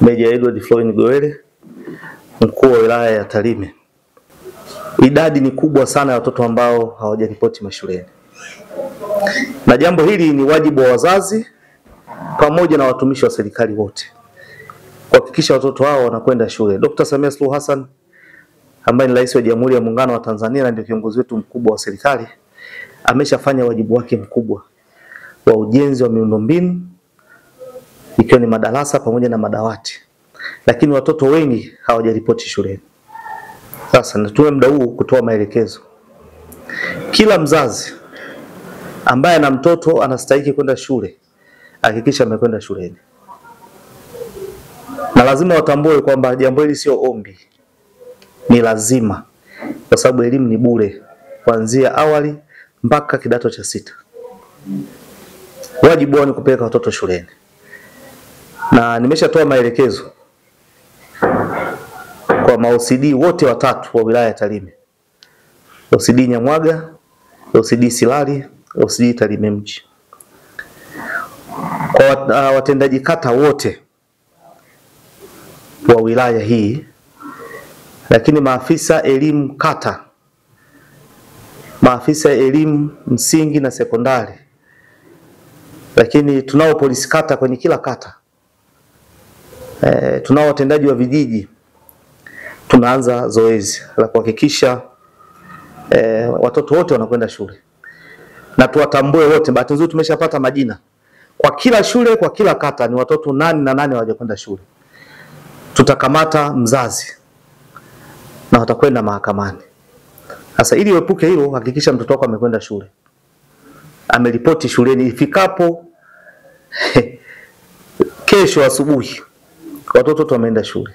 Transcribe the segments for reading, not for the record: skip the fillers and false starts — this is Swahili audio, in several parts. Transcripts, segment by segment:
Meja Edward Floyd Goele, mkuu wa wilaya ya Tarime. Idadi ni kubwa sana ya watoto ambao hawajaripoti mashuleni. Na jambo hili ni wajibu wa wazazi pamoja na watumishi wa serikali wote kuhakikisha watoto hao wanakwenda shule. Dr. Samia Suluhu Hassan ambaye ni Rais wa Jamhuri ya Muungano wa Tanzania na ndio kiongozi wetu mkubwa wa serikali ameshafanya wajibu wake mkubwa wa ujenzi wa miundombinu ikiwa ni madarasa pamoja na madawati. Lakini watoto wengi hawajaripoti shuleni. Sasa natumia muda huu kutoa maelekezo. Kila mzazi ambaye ana mtoto anastahili kwenda shule, hakikisha amekwenda shuleni. Na lazima watambue kwamba jambo hili sio ombi. Ni lazima. Kwa sababu elimu ni bure kuanzia awali mpaka kidato cha 6. Wajibu wao ni kupeleka watoto shuleni. Na nimeshatoa maelekezo kwa ma-OCD wote watatu wa wilaya ya Tarime. OCD Nyamwaga, OCD Silali, OCD Tarime mji. Kwa watendaji kata wote wa wilaya hii, lakini maafisa elimu kata, maafisa elimu msingi na sekondari, lakini tunao polisi kata kwenye kila kata, tunao watendaji wa vijiji. Tunaanza zoezi la kuhakikisha watoto wote wanakwenda shule. Na tuwatambue wote. Bahati nzuri tumeshapata majina. Kwa kila shule, kwa kila kata ni watoto nani na nani hawajakwenda shule. Tutakamata mzazi na watakwenda mahakamani. Sasa ili uepuke hilo, hakikisha mtoto wako amekwenda shule. Ameripoti shuleni ifikapo kesho asubuhi. Watoto wote wameenda shule.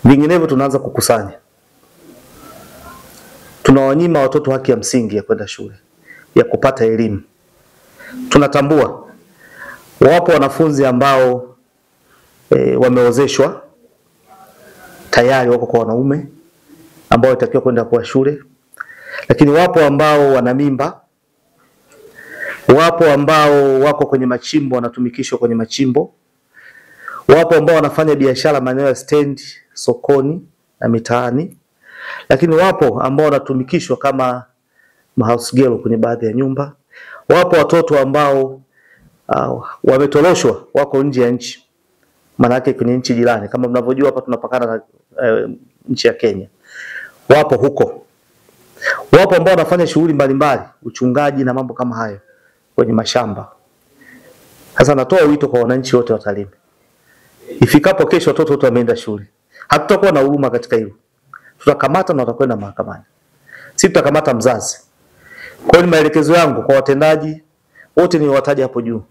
Vinginevyo tunaanza kukusanya. Tunawanyima watoto haki ya msingi ya kwenda shule, ya kupata elimu. Tunatambua wapo wanafunzi ambao wameozeshwa tayari, wako kwa wanaume ambao watakiwa kwenda kwa shule. Lakini wapo ambao wana mimba. Wapo ambao wako kwenye machimbo, wanatumikishwa kwenye machimbo. Wapo ambao wanafanya biashara maeneo ya stand, sokoni na mitaani. Lakini wapo ambao wanatumikishwa kama house girl kwenye baadhi ya nyumba. Wapo watoto ambao wametoroshwa, wako nje ya nchi. Maana yake kwenye nchi jirani, kama mnavyojua hapa tunapakana na nchi ya Kenya. Wapo huko. Wapo ambao wanafanya shughuli mbalimbali, uchungaji na mambo kama hayo kwenye mashamba. Sasa natoa wito kwa wananchi wote wa Tarime. Ifikapo kesho watoto wote wameenda shule. Hatutakuwa na huruma katika hilo. Tutakamata na watakwenda mahakamani. Sisi tutakamata mzazi. Kwa hiyo maelekezo yangu kwa watendaji wote niliowataja hapo juu,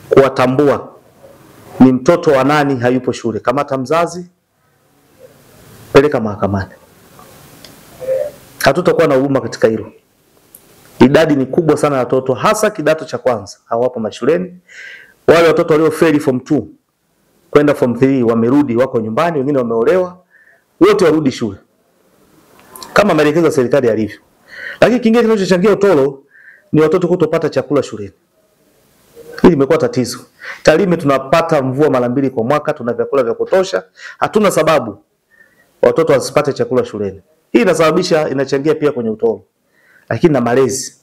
kuwatambua ni mtoto wa nani hayupo shule. Kamata mzazi, peleka mahakamani. Hatutakuwa na huruma katika hilo. Idadi ni kubwa sana ya watoto, hasa kidato cha kwanza hawapo mashuleni. Wale watoto waliofeli form 2 kwenda form 3 wamerudi, wako nyumbani, wengine wameolewa, wote warudi shule kama maelekezo ya serikali yalivyo. Lakini kingine kinachochangia utoro ni watoto kutopata chakula shuleni. Hili limekuwa tatizo. Tarime tunapata mvua mara 2 kwa mwaka, tuna vyakula vya kutosha, hatuna sababu watoto wasipate chakula shuleni. Hii inasababisha, inachangia pia kwenye utoro. Lakini na malezi